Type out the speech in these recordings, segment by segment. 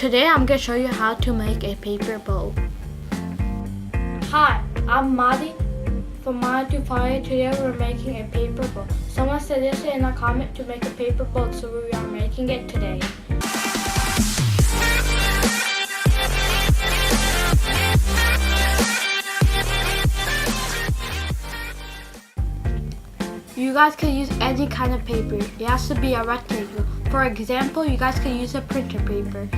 Today I'm going to show you how to make a paper boat. Hi, I'm Madi from Madi to Fire. Today we're making a paper boat. Someone suggested in a comment to make a paper boat, so we are making it today. You guys can use any kind of paper. It has to be a rectangle. For example, you guys can use a printer paper.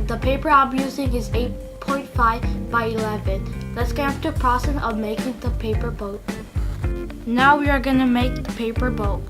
The paper I'm using is 8.5 by 11. Let's get into the process of making the paper boat. Now we are going to make the paper boat.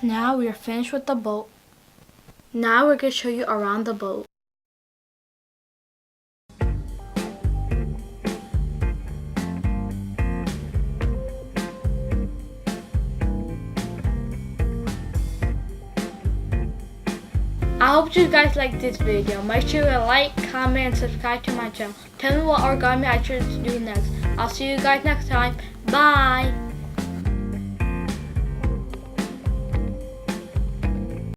Now we are finished with the boat. Now we're going to show you around the boat. I hope you guys liked this video. Make sure to like, comment, and subscribe to my channel. Tell me what origami I should do next. I'll see you guys next time. Bye!